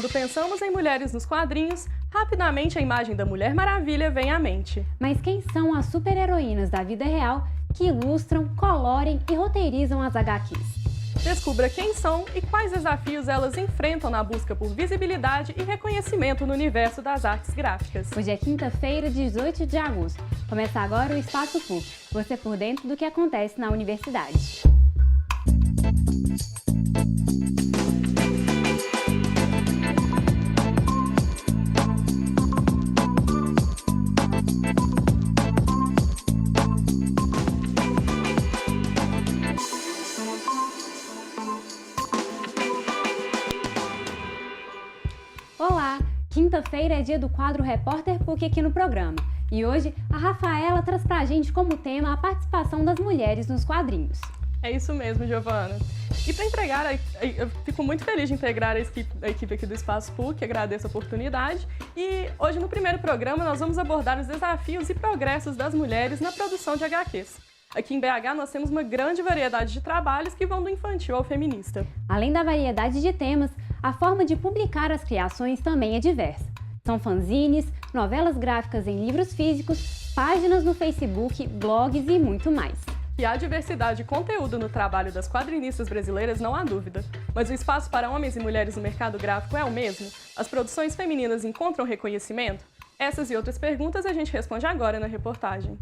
Quando pensamos em mulheres nos quadrinhos, rapidamente a imagem da Mulher Maravilha vem à mente. Mas quem são as super-heroínas da vida real que ilustram, colorem e roteirizam as HQs? Descubra quem são e quais desafios elas enfrentam na busca por visibilidade e reconhecimento no universo das artes gráficas. Hoje é quinta-feira, 18 de agosto. Começa agora o Espaço PUC, você por dentro do que acontece na universidade. Olá! Quinta-feira é dia do quadro Repórter PUC aqui no programa. E hoje a Rafaela traz pra gente como tema a participação das mulheres nos quadrinhos. É isso mesmo, Giovana. E para integrar, eu fico muito feliz de integrar a equipe aqui do Espaço PUC, agradeço a oportunidade. E hoje no primeiro programa nós vamos abordar os desafios e progressos das mulheres na produção de HQs. Aqui em BH nós temos uma grande variedade de trabalhos que vão do infantil ao feminista. Além da variedade de temas, a forma de publicar as criações também é diversa. São fanzines, novelas gráficas em livros físicos, páginas no Facebook, blogs e muito mais. E há diversidade de conteúdo no trabalho das quadrinistas brasileiras, não há dúvida. Mas o espaço para homens e mulheres no mercado gráfico é o mesmo? As produções femininas encontram reconhecimento? Essas e outras perguntas a gente responde agora na reportagem.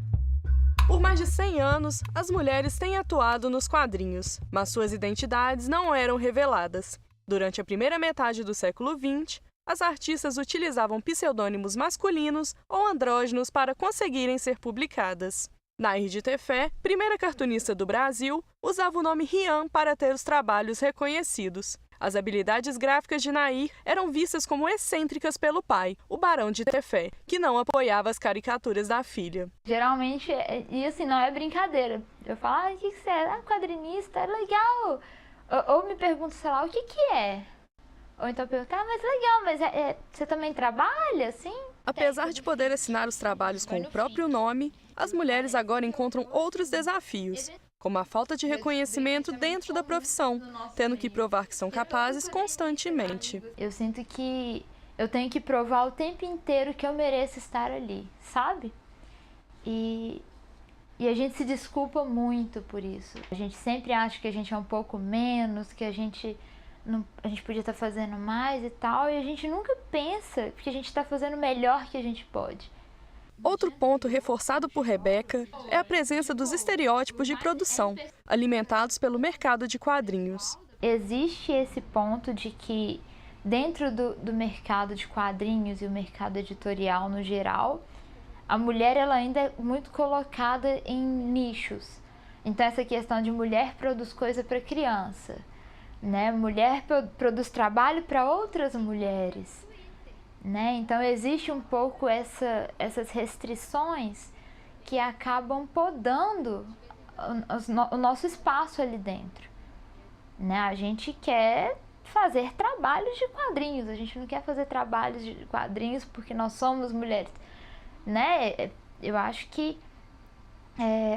Por mais de 100 anos, as mulheres têm atuado nos quadrinhos, mas suas identidades não eram reveladas. Durante a primeira metade do século XX, as artistas utilizavam pseudônimos masculinos ou andrógenos para conseguirem ser publicadas. Nair Tefé, primeira cartunista do Brasil, usava o nome Rian para ter os trabalhos reconhecidos. As habilidades gráficas de Nair eram vistas como excêntricas pelo pai, o Barão de Tefé, que não apoiava as caricaturas da filha. Geralmente, e assim, não é brincadeira. Eu falo, o que você é? Quadrinista, é legal. Ou me pergunto, sei lá, o que é? Ou então pergunto, mas legal, mas você também trabalha, assim? Apesar de poder assinar os trabalhos com o próprio nome, as mulheres agora encontram outros desafios, como a falta de reconhecimento dentro da profissão, tendo que provar que são capazes constantemente. Eu sinto que eu tenho que provar o tempo inteiro que eu mereço estar ali, sabe? E a gente se desculpa muito por isso. A gente sempre acha que a gente é um pouco menos, que a gente podia estar fazendo mais e tal, e a gente nunca pensa que a gente está fazendo o melhor que a gente pode. Outro ponto reforçado por Rebeca é a presença dos estereótipos de produção, alimentados pelo mercado de quadrinhos. Existe esse ponto de que dentro do mercado de quadrinhos e o mercado editorial no geral, a mulher ela ainda é muito colocada em nichos. Então essa questão de mulher produz coisa para criança, né? Mulher produz trabalho para outras mulheres. Né? Então existe um pouco essas restrições que acabam podando o nosso espaço ali dentro. Né? A gente quer fazer trabalhos de quadrinhos, a gente não quer fazer trabalhos de quadrinhos porque nós somos mulheres. Né? Eu acho que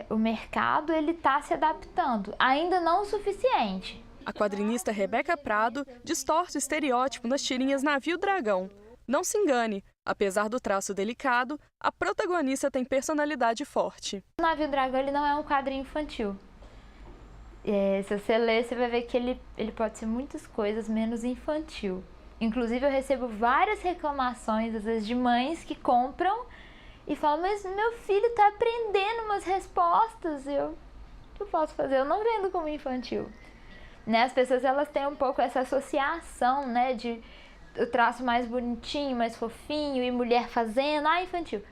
o mercado está se adaptando, ainda não o suficiente. A quadrinista Rebeca Prado distorce o estereótipo nas tirinhas Navio Dragão. Não se engane, apesar do traço delicado, a protagonista tem personalidade forte. O Navio Dragão ele não é um quadrinho infantil. Se você ler, você vai ver que ele pode ser muitas coisas menos infantil. Inclusive, eu recebo várias reclamações, às vezes, de mães que compram e falam, mas meu filho está aprendendo umas respostas. O que eu posso fazer? Eu não vendo como infantil. Né? As pessoas elas têm um pouco essa associação, né, de o traço mais bonitinho, mais fofinho, e mulher fazendo, infantil,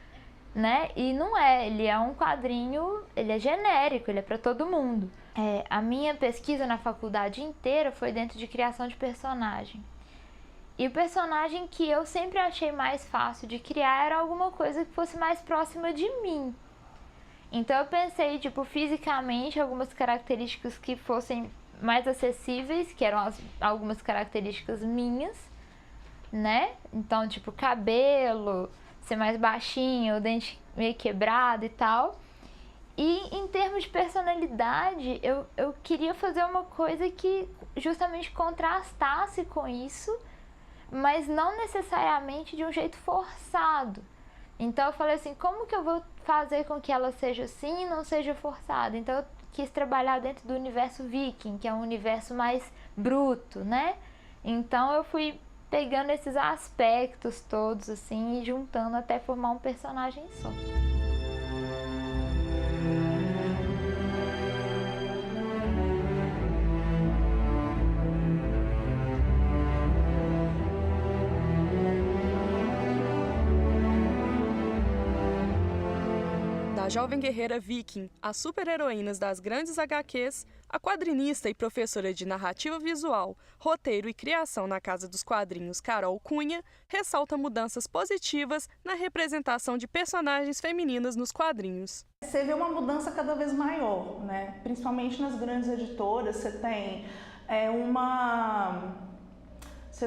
né? E não é, ele é um quadrinho, ele é genérico, ele é para todo mundo. A minha pesquisa na faculdade inteira foi dentro de criação de personagem. E o personagem que eu sempre achei mais fácil de criar era alguma coisa que fosse mais próxima de mim. Então eu pensei, fisicamente, algumas características que fossem mais acessíveis, que eram algumas características minhas, né? Então, cabelo, ser mais baixinho, o dente meio quebrado e tal. E em termos de personalidade, eu queria fazer uma coisa que justamente contrastasse com isso, mas não necessariamente de um jeito forçado. Então eu falei assim, como que eu vou fazer com que ela seja assim e não seja forçada? Então eu quis trabalhar dentro do universo viking, que é um universo mais bruto, né? Então eu fui pegando esses aspectos todos assim e juntando até formar um personagem só. Da jovem guerreira viking às super-heroínas das grandes HQs, a quadrinista e professora de narrativa visual, roteiro e criação na Casa dos Quadrinhos, Carol Cunha, ressalta mudanças positivas na representação de personagens femininas nos quadrinhos. Você vê uma mudança cada vez maior, né? Principalmente nas grandes editoras, você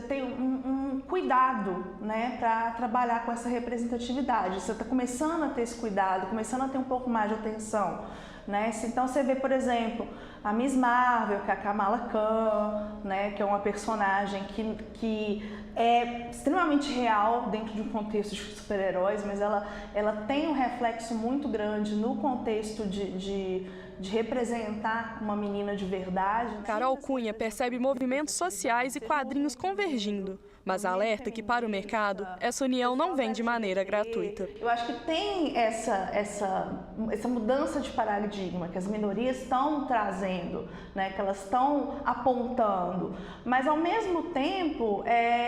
tem um cuidado, né, para trabalhar com essa representatividade. Você está começando a ter esse cuidado, começando a ter um pouco mais de atenção, né? Então você vê, por exemplo, a Miss Marvel, que é a Kamala Khan, né, que é uma personagem que é extremamente real dentro de um contexto de super-heróis, mas ela tem um reflexo muito grande no contexto de representar uma menina de verdade. Carol Cunha percebe movimentos sociais e quadrinhos convergindo, mas alerta que para o mercado essa união não vem de maneira gratuita. Eu acho que tem essa mudança de paradigma que as minorias estão trazendo, né, que elas estão apontando, mas ao mesmo tempo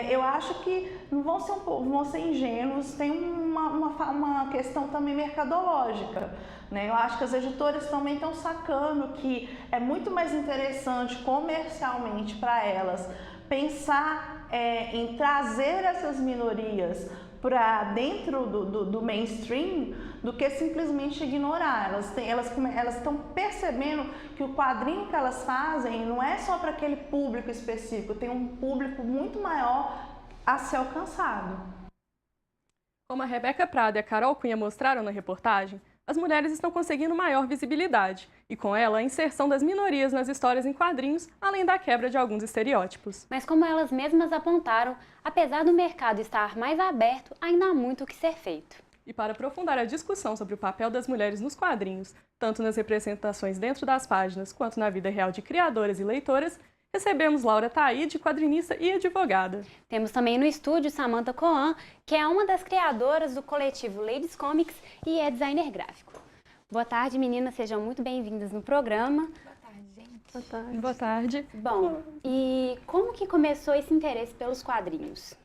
eu acho que não vão ser ingênuos, tem uma questão também mercadológica. Eu acho que as editoras também estão sacando que é muito mais interessante comercialmente para elas pensar em trazer essas minorias para dentro do mainstream do que simplesmente ignorar. Elas estão percebendo que o quadrinho que elas fazem não é só para aquele público específico, tem um público muito maior a ser alcançado. Como a Rebeca Prado e a Carol Cunha mostraram na reportagem, as mulheres estão conseguindo maior visibilidade e, com ela, a inserção das minorias nas histórias em quadrinhos, além da quebra de alguns estereótipos. Mas como elas mesmas apontaram, apesar do mercado estar mais aberto, ainda há muito o que ser feito. E para aprofundar a discussão sobre o papel das mulheres nos quadrinhos, tanto nas representações dentro das páginas quanto na vida real de criadoras e leitoras, recebemos Laura Taide, quadrinista e advogada. Temos também no estúdio Samantha Coan, que é uma das criadoras do coletivo Ladies Comics e é designer gráfico. Boa tarde, meninas, sejam muito bem-vindas no programa. Boa tarde, gente. Boa tarde. Boa tarde. Bom, e como que começou esse interesse pelos quadrinhos?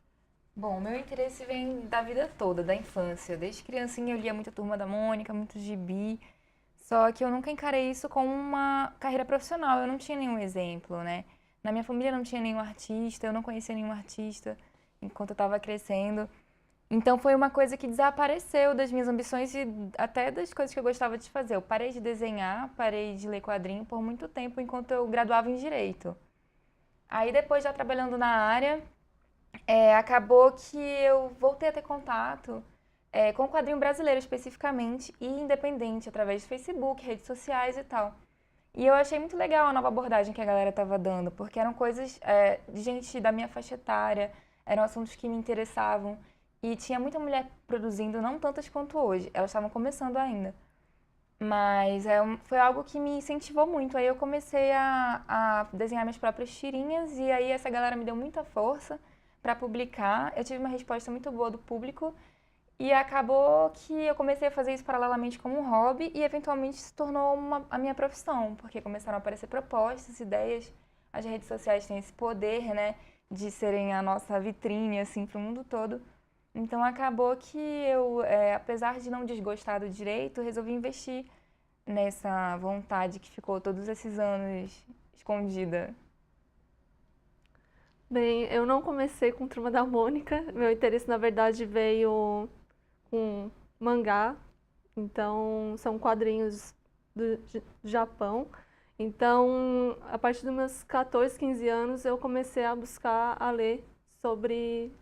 Bom, meu interesse vem da vida toda, da infância. Desde criancinha eu lia muita Turma da Mônica, muito gibi. Só que eu nunca encarei isso como uma carreira profissional, eu não tinha nenhum exemplo, né? Na minha família não tinha nenhum artista, eu não conhecia nenhum artista enquanto eu estava crescendo. Então foi uma coisa que desapareceu das minhas ambições e até das coisas que eu gostava de fazer. Eu parei de desenhar, parei de ler quadrinho por muito tempo enquanto eu graduava em Direito. Aí depois, já trabalhando na área, acabou que eu voltei a ter contato com o quadrinho brasileiro especificamente e independente, através de Facebook, redes sociais e tal. E eu achei muito legal a nova abordagem que a galera estava dando, porque eram coisas de gente da minha faixa etária, eram assuntos que me interessavam. E tinha muita mulher produzindo, não tantas quanto hoje, elas estavam começando ainda. Mas foi algo que me incentivou muito. Aí eu comecei a desenhar minhas próprias tirinhas e aí essa galera me deu muita força para publicar. Eu tive uma resposta muito boa do público. E acabou que eu comecei a fazer isso paralelamente como um hobby e eventualmente se tornou a minha profissão, porque começaram a aparecer propostas, ideias. As redes sociais têm esse poder, né, de serem a nossa vitrine, assim, para o mundo todo. Então acabou que eu, apesar de não desgostar do direito, resolvi investir nessa vontade que ficou todos esses anos escondida. Bem, eu não comecei com Turma da Mônica, meu interesse na verdade veio com mangá, então são quadrinhos do Japão. Então, a partir dos meus 14, 15 anos, eu comecei a buscar a ler sobre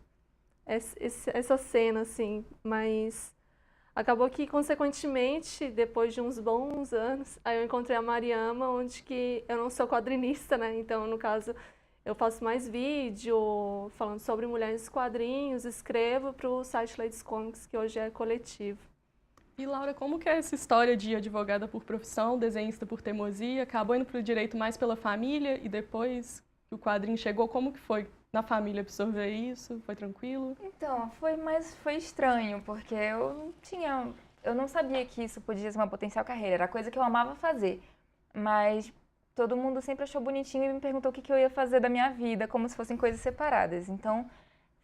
essa cena, assim, mas acabou que, consequentemente, depois de uns bons anos, aí eu encontrei a Mariama, onde que eu não sou quadrinista, né, então, no caso, Eu faço mais vídeo falando sobre mulheres e quadrinhos, escrevo para o site Ladies Comics, que hoje é coletivo. E Laura, como que é essa história de advogada por profissão, desenhista por teimosia, acabou indo para o direito mais pela família e depois que o quadrinho chegou, como que foi na família absorver isso? Foi tranquilo? Então, foi estranho, porque eu não sabia que isso podia ser uma potencial carreira, era coisa que eu amava fazer, mas todo mundo sempre achou bonitinho e me perguntou o que eu ia fazer da minha vida, como se fossem coisas separadas. Então,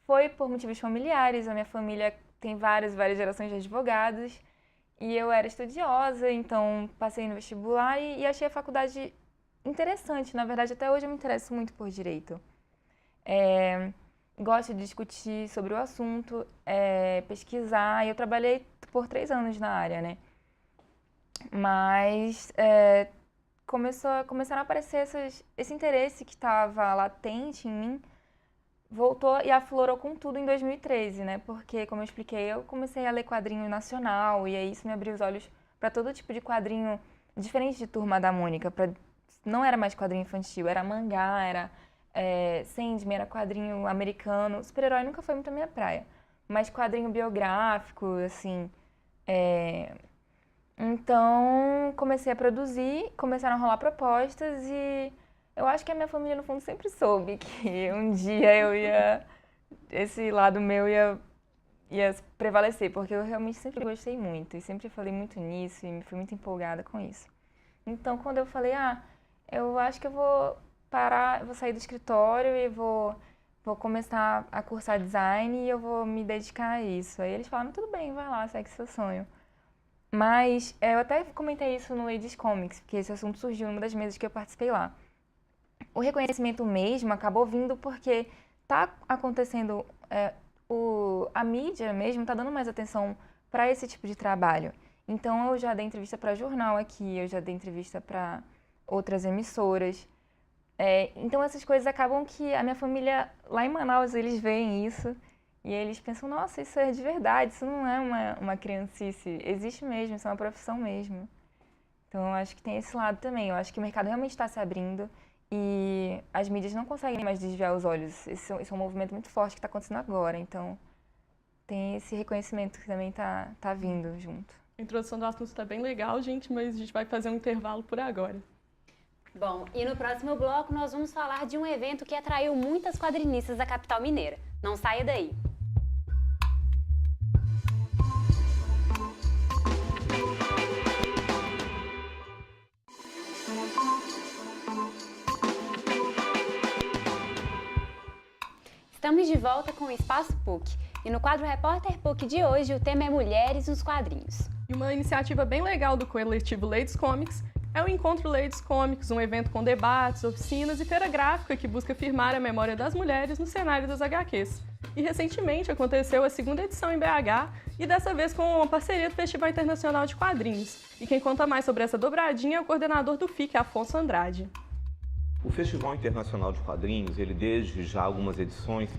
foi por motivos familiares, a minha família tem várias gerações de advogados, e eu era estudiosa, então passei no vestibular e achei a faculdade interessante. Na verdade, até hoje eu me interesso muito por direito. Gosto de discutir sobre o assunto, pesquisar, e eu trabalhei por 3 anos na área, né? Mas começaram a aparecer esse interesse que estava latente em mim, voltou e aflorou com tudo em 2013, né? Porque, como eu expliquei, eu comecei a ler quadrinho nacional e aí isso me abriu os olhos para todo tipo de quadrinho diferente de Turma da Mônica. Não era mais quadrinho infantil, era mangá, era Sandman, era quadrinho americano. Super-herói nunca foi muito a minha praia, mas quadrinho biográfico, assim. Então, comecei a produzir, começaram a rolar propostas e eu acho que a minha família, no fundo, sempre soube que um dia esse lado meu ia prevalecer, porque eu realmente sempre gostei muito e sempre falei muito nisso e fui muito empolgada com isso. Então, quando eu falei, eu acho que eu vou parar, eu vou sair do escritório e vou começar a cursar design e eu vou me dedicar a isso. Aí eles falaram, tudo bem, vai lá, segue seu sonho. Mas eu até comentei isso no Ladies Comics, porque esse assunto surgiu numa das mesas que eu participei lá. O reconhecimento mesmo acabou vindo porque tá acontecendo, a mídia mesmo tá dando mais atenção para esse tipo de trabalho. Então eu já dei entrevista para jornal aqui, eu já dei entrevista para outras emissoras. Então essas coisas acabam que a minha família, lá em Manaus, eles veem isso e eles pensam, nossa, isso é de verdade, isso não é uma criancice, existe mesmo, isso é uma profissão mesmo. Então eu acho que tem esse lado também, eu acho que o mercado realmente está se abrindo e as mídias não conseguem mais desviar os olhos. Esse é um movimento muito forte que está acontecendo agora, então tem esse reconhecimento que também tá vindo junto. A introdução do assunto está bem legal, gente, mas a gente vai fazer um intervalo por agora. Bom, e no próximo bloco nós vamos falar de um evento que atraiu muitas quadrinistas da capital mineira. Não saia daí! Estamos de volta com o Espaço PUC e no quadro Repórter PUC de hoje o tema é Mulheres nos Quadrinhos. E uma iniciativa bem legal do coletivo Ladies Comics é o Encontro Ladies Comics, um evento com debates, oficinas e feira gráfica que busca firmar a memória das mulheres no cenário das HQs. E recentemente aconteceu a 2ª edição em BH e dessa vez com uma parceria do Festival Internacional de Quadrinhos. E quem conta mais sobre essa dobradinha é o coordenador do FIC, Afonso Andrade. O Festival Internacional de Quadrinhos, ele desde já algumas edições,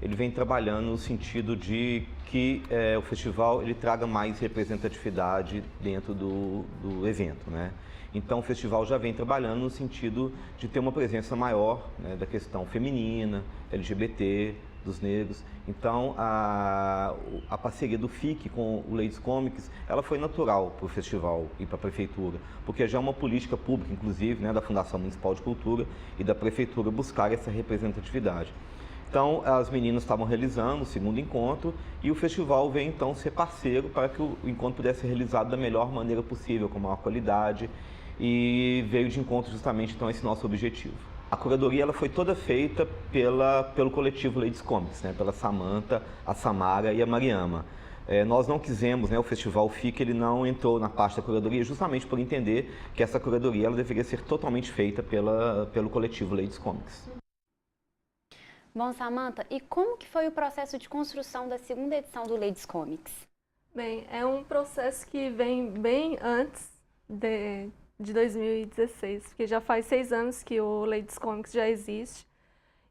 ele vem trabalhando no sentido de que o festival ele traga mais representatividade dentro do evento, né? Então o festival já vem trabalhando no sentido de ter uma presença maior, né, da questão feminina, LGBT, dos negros. Então a parceria do FIC com o Ladies Comics, ela foi natural para o festival e para a prefeitura, porque já é uma política pública, inclusive, né, da Fundação Municipal de Cultura e da prefeitura buscar essa representatividade. Então as meninas estavam realizando o 2º encontro e o festival veio então ser parceiro para que o encontro pudesse ser realizado da melhor maneira possível, com maior qualidade, e veio de encontro justamente então esse nosso objetivo. A curadoria ela foi toda feita pelo coletivo Ladies Comics, né, pela Samantha, a Samara e a Mariama. Nós não quisemos, né, o Festival FIC ele não entrou na parte da curadoria justamente por entender que essa curadoria ela deveria ser totalmente feita pelo coletivo Ladies Comics. Bom, Samantha, e como que foi o processo de construção da 2ª edição do Ladies Comics? Bem, é um processo que vem bem antes de 2016, porque já faz 6 anos que o Ladies Comics já existe.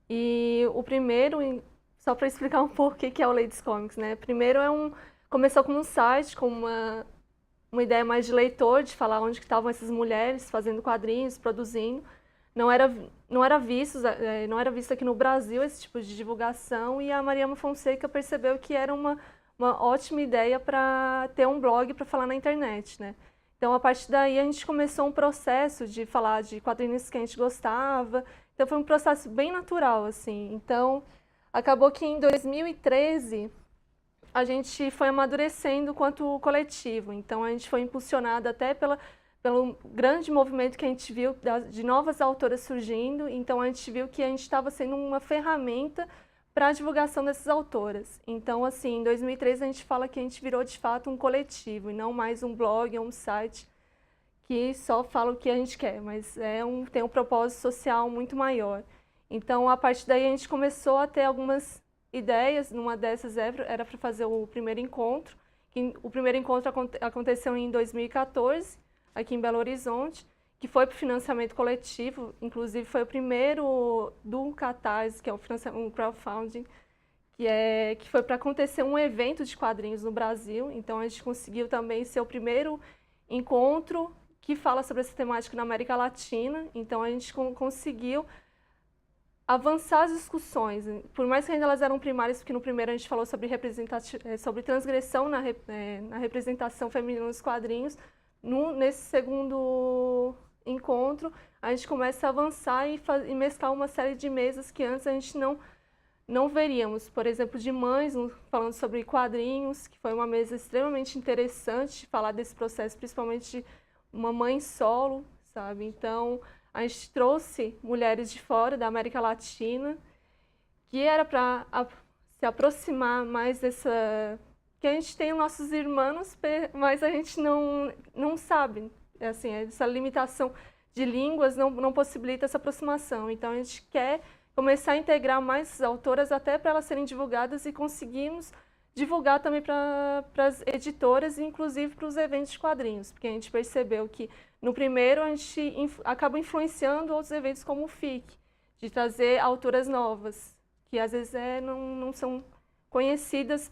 E o primeiro, só para explicar um pouco o que é o Ladies Comics, né? Primeiro começou como um site, com uma ideia mais de leitor, de falar onde estavam essas mulheres fazendo quadrinhos, produzindo. não era visto aqui no Brasil esse tipo de divulgação, e a Mariama Fonseca percebeu que era uma ótima ideia para ter um blog para falar na internet, né? Então, a partir daí, a gente começou um processo de falar de quadrinhos que a gente gostava. Então, foi um processo bem natural, assim. Então, acabou que em 2013, a gente foi amadurecendo quanto coletivo. Então, a gente foi impulsionado até pelo grande movimento que a gente viu de novas autoras surgindo. Então, a gente viu que a gente estava sendo uma ferramenta para a divulgação dessas autoras. Então, assim, em 2013 a gente fala que a gente virou de fato um coletivo e não mais um blog ou um site que só fala o que a gente quer, mas tem um propósito social muito maior. Então, a partir daí a gente começou a ter algumas ideias. Numa dessas era para fazer o primeiro encontro. O primeiro encontro aconteceu em 2014, aqui em Belo Horizonte, que foi para o financiamento coletivo, inclusive foi o primeiro do Catarse, que é um crowdfunding, que foi para acontecer um evento de quadrinhos no Brasil. Então, a gente conseguiu também ser o primeiro encontro que fala sobre essa temática na América Latina. Então, a gente conseguiu avançar as discussões, por mais que ainda elas eram primárias, porque no primeiro a gente falou sobre transgressão na representação feminina nos quadrinhos. Nesse segundo encontro, a gente começa a avançar e mesclar uma série de mesas que antes a gente não veríamos. Por exemplo, de mães, falando sobre quadrinhos, que foi uma mesa extremamente interessante de falar desse processo, principalmente de uma mãe solo, sabe? Então, a gente trouxe mulheres de fora, da América Latina, que era para se aproximar mais dessa... que a gente tem nossos irmãos, mas a gente não sabe. Assim, essa limitação de línguas não possibilita essa aproximação. Então, a gente quer começar a integrar mais essas autoras até para elas serem divulgadas e conseguimos divulgar também para as editoras e, inclusive, para os eventos de quadrinhos, porque a gente percebeu que, no primeiro, a gente acaba influenciando outros eventos como o FIC, de trazer autoras novas, que às vezes não são conhecidas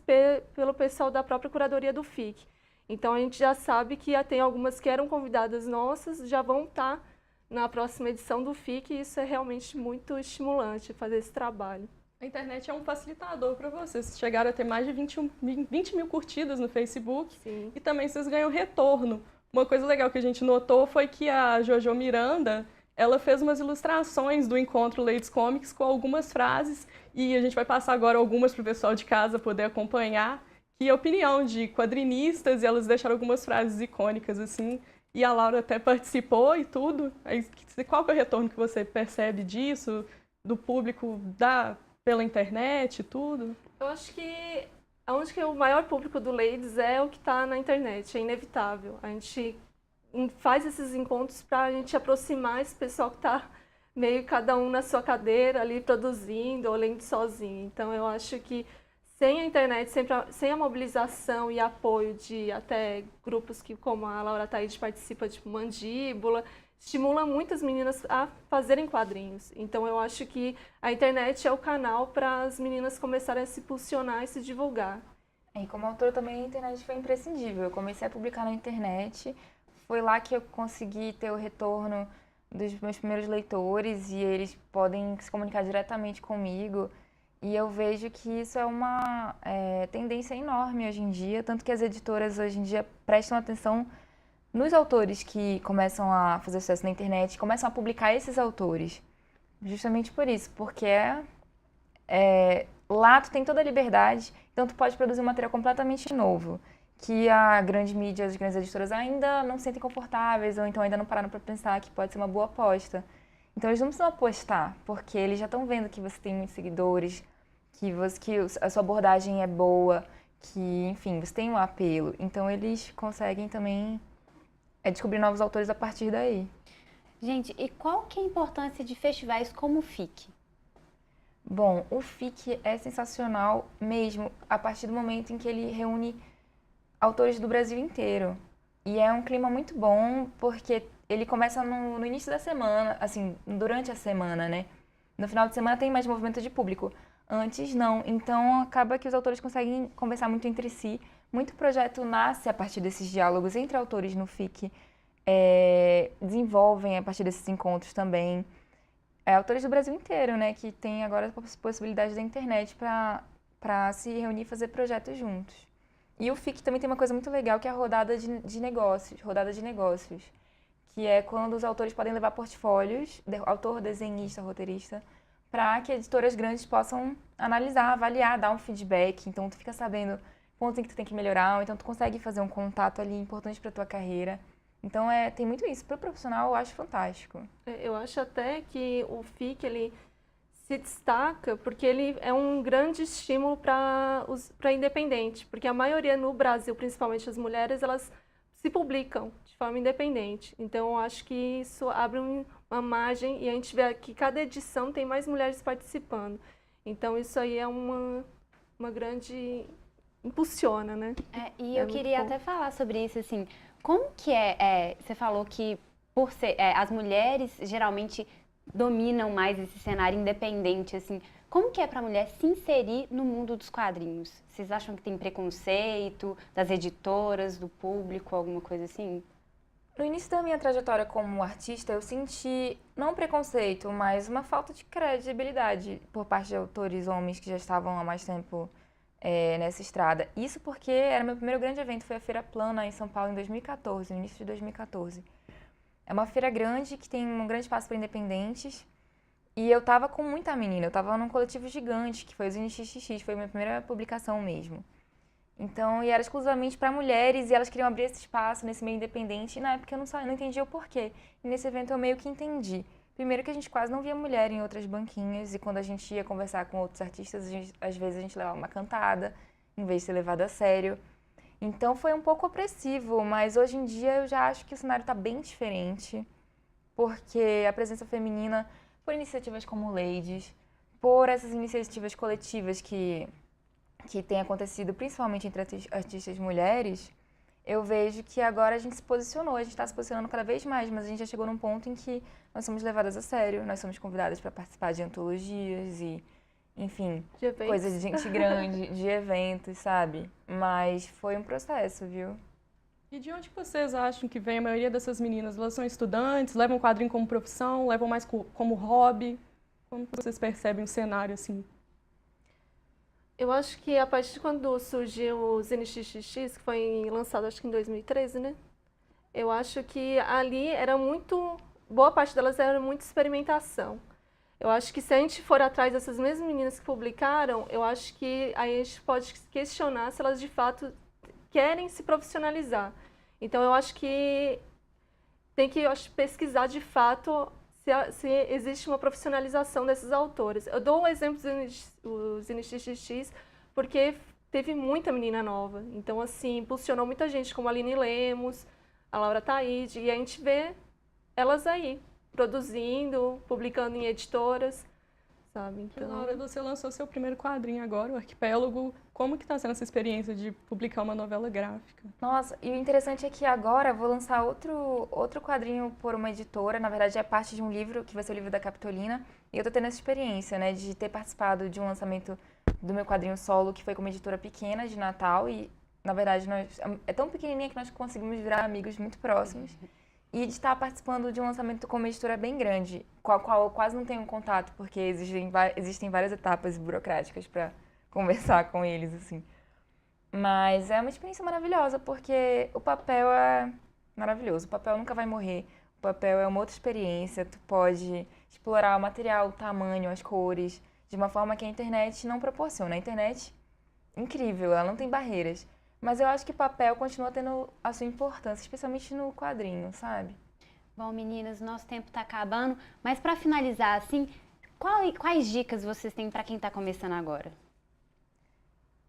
pelo pessoal da própria curadoria do FIC. Então, a gente já sabe que tem algumas que eram convidadas nossas, já vão estar na próxima edição do FIC, e isso é realmente muito estimulante, fazer esse trabalho. A internet é um facilitador para vocês. Chegaram a ter mais de 20 mil curtidas no Facebook. Sim. E também vocês ganham retorno. Uma coisa legal que a gente notou foi que a Jojo Miranda, ela fez umas ilustrações do encontro Ladies Comics com algumas frases, e a gente vai passar agora algumas para o pessoal de casa poder acompanhar, que é a opinião de quadrinistas, e elas deixaram algumas frases icônicas, assim, e a Laura até participou e tudo. Aí, qual que é o retorno que você percebe disso, do público pela internet e tudo? Eu acho que o maior público do Ladies é o que está na internet, é inevitável. A gente faz esses encontros para a gente aproximar esse pessoal que está meio cada um na sua cadeira ali produzindo ou lendo sozinho. Então, eu acho que sem a internet, sem a mobilização e apoio de até grupos que, como a Laura Taide participa, tipo Mandíbula, estimula muitas meninas a fazerem quadrinhos. Então, eu acho que a internet é o canal para as meninas começarem a se posicionar e se divulgar. E como autora também, a internet foi imprescindível. Eu comecei a publicar na internet, foi lá que eu consegui ter o retorno dos meus primeiros leitores, e eles podem se comunicar diretamente comigo. E eu vejo que isso é uma tendência enorme hoje em dia, tanto que as editoras hoje em dia prestam atenção nos autores que começam a fazer sucesso na internet, começam a publicar esses autores. Justamente por isso, porque lá tu tem toda a liberdade, então tu pode produzir um material completamente novo, que a grande mídia, as grandes editoras ainda não se sentem confortáveis, ou então ainda não pararam para pensar que pode ser uma boa aposta. Então eles não precisam apostar, porque eles já estão vendo que você tem muitos seguidores, que a sua abordagem é boa, que, enfim, você tem um apelo. Então eles conseguem também descobrir novos autores a partir daí. Gente, e qual que é a importância de festivais como o FIC? Bom, o FIC é sensacional mesmo a partir do momento em que ele reúne autores do Brasil inteiro. E é um clima muito bom, porque ele começa no início da semana, assim, durante a semana, né? No final de semana tem mais movimento de público. Antes, não. Então, acaba que os autores conseguem conversar muito entre si. Muito projeto nasce a partir desses diálogos entre autores no FIC. Desenvolvem a partir desses encontros também. autores do Brasil inteiro, né? Que tem agora a possibilidade da internet para se reunir e fazer projetos juntos. E o FIC também tem uma coisa muito legal, que é a rodada de negócios, que é quando os autores podem levar portfólios, autor, desenhista, roteirista, para que editoras grandes possam analisar, avaliar, dar um feedback. Então, tu fica sabendo pontos em que tu tem que melhorar, ou então tu consegue fazer um contato ali importante para tua carreira. Então, tem muito isso. Para o profissional, eu acho fantástico. Eu acho até que o FIC, ele se destaca porque ele é um grande estímulo para independente, porque a maioria no Brasil, principalmente as mulheres, elas se publicam de forma independente. Então, eu acho que isso abre uma margem e a gente vê que cada edição tem mais mulheres participando. Então, isso aí é uma grande... impulsiona, né? E eu queria até falar sobre isso, assim, como que você falou que por ser, as mulheres geralmente dominam mais esse cenário independente, assim, como que é para a mulher se inserir no mundo dos quadrinhos? Vocês acham que tem preconceito das editoras, do público, alguma coisa assim? No início da minha trajetória como artista, eu senti, não preconceito, mas uma falta de credibilidade por parte de autores homens que já estavam há mais tempo nessa estrada. Isso porque era meu primeiro grande evento, foi a Feira Plana em São Paulo em 2014, no início de 2014. É uma feira grande que tem um grande espaço para independentes e eu tava com muita menina, eu tava num coletivo gigante, que foi o Zine XXX, foi a minha primeira publicação mesmo. Então, e era exclusivamente para mulheres e elas queriam abrir esse espaço nesse meio independente e na época eu não entendia o porquê. E nesse evento eu meio que entendi. Primeiro que a gente quase não via mulher em outras banquinhas e quando a gente ia conversar com outros artistas, às vezes a gente levava uma cantada, em vez de ser levado a sério. Então foi um pouco opressivo, mas hoje em dia eu já acho que o cenário está bem diferente, porque a presença feminina, por iniciativas como Ladies, por essas iniciativas coletivas que tem acontecido principalmente entre artistas mulheres, eu vejo que agora a gente se posicionou, a gente está se posicionando cada vez mais, mas a gente já chegou num ponto em que nós somos levadas a sério, nós somos convidadas para participar de antologias e, enfim, coisas de gente grande, de eventos, sabe? Mas foi um processo, viu? E de onde vocês acham que vem a maioria dessas meninas? Elas são estudantes, levam o quadrinho como profissão, levam mais como hobby? Como vocês percebem o cenário assim? Eu acho que a partir de quando surgiu o Zine XXX, que foi lançado acho que em 2013, né? Eu acho que ali era muito... boa parte delas era muito experimentação. Eu acho que se a gente for atrás dessas mesmas meninas que publicaram, eu acho que aí a gente pode questionar se elas de fato querem se profissionalizar. Então eu acho que tem que pesquisar de fato se existe uma profissionalização desses autores. Eu dou um exemplo do Zine XXX porque teve muita menina nova. Então, assim, impulsionou muita gente, como a Aline Lemos, a Laura Taide, e a gente vê elas aí, produzindo, publicando em editoras, sabe? Então... Laura, você lançou seu primeiro quadrinho agora, o Arquipélago. Como que está sendo essa experiência de publicar uma novela gráfica? Nossa, e o interessante é que agora eu vou lançar outro quadrinho por uma editora, na verdade é parte de um livro, que vai ser o livro da Capitolina, e eu tô tendo essa experiência, né, de ter participado de um lançamento do meu quadrinho solo, que foi com uma editora pequena de Natal, e na verdade é tão pequenininha que nós conseguimos virar amigos muito próximos, e de estar participando de um lançamento com uma editora bem grande, com a qual eu quase não tenho contato, porque existem várias etapas burocráticas para conversar com eles, assim. Mas é uma experiência maravilhosa, porque o papel é maravilhoso. O papel nunca vai morrer. O papel é uma outra experiência. Tu pode explorar o material, o tamanho, as cores, de uma forma que a internet não proporciona. A internet, incrível, ela não tem barreiras. Mas eu acho que o papel continua tendo a sua importância, especialmente no quadrinho, sabe? Bom, meninas, nosso tempo está acabando. Mas para finalizar, assim, quais dicas vocês têm para quem está começando agora?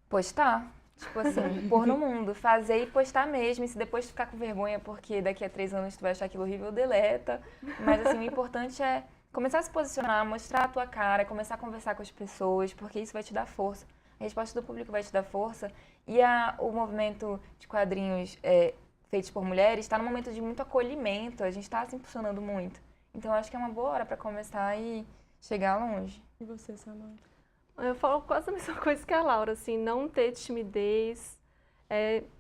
Postar. Tipo assim, pôr no mundo, fazer e postar mesmo. E se depois tu ficar com vergonha porque daqui a 3 anos tu vai achar aquilo horrível, deleta. Mas assim, o importante é começar a se posicionar, mostrar a tua cara, começar a conversar com as pessoas, porque isso vai te dar força. A resposta do público vai te dar força. E o movimento de quadrinhos feitos por mulheres está num momento de muito acolhimento. A gente está se impulsionando muito. Então, eu acho que é uma boa hora para começar e chegar longe. E você, Samantha? Eu falo quase a mesma coisa que a Laura, assim, não ter timidez,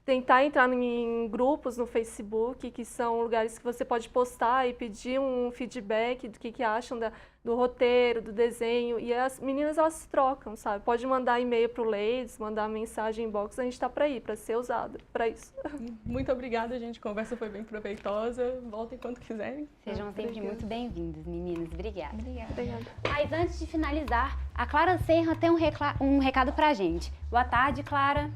tentar entrar em grupos no Facebook, que são lugares que você pode postar e pedir um feedback do que acham do roteiro, do desenho. E as meninas, elas se trocam, sabe? Pode mandar e-mail para o Ladies, mandar mensagem inbox, a gente está para ser usada para isso. Muito obrigada, gente. A conversa foi bem proveitosa. Voltem quando quiserem. Sejam sempre muito bem-vindas, meninas. Obrigada. Obrigada. Mas antes de finalizar, a Clara Serra tem um recado pra gente. Boa tarde, Clara.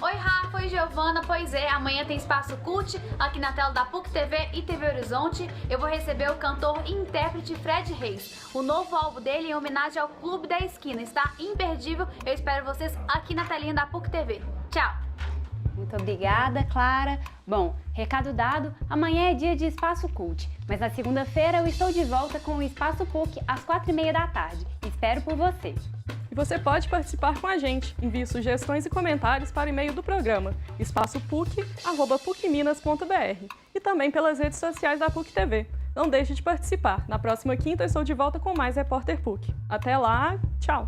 Oi, Rafa, oi, Giovana. Pois é, amanhã tem Espaço Cult aqui na tela da PUC TV e TV Horizonte. Eu vou receber o cantor e intérprete Fred Reis. O novo álbum dele em homenagem ao Clube da Esquina. Está imperdível. Eu espero vocês aqui na telinha da PUC TV. Tchau! Muito obrigada, Clara. Bom, recado dado, amanhã é dia de Espaço Cult, mas na segunda-feira eu estou de volta com o Espaço PUC às 4h30 da tarde. Espero por você. E você pode participar com a gente. Envie sugestões e comentários para o e-mail do programa espaçopuc@pucminas.br e também pelas redes sociais da PUC TV. Não deixe de participar. Na próxima quinta eu estou de volta com mais Repórter PUC. Até lá, tchau!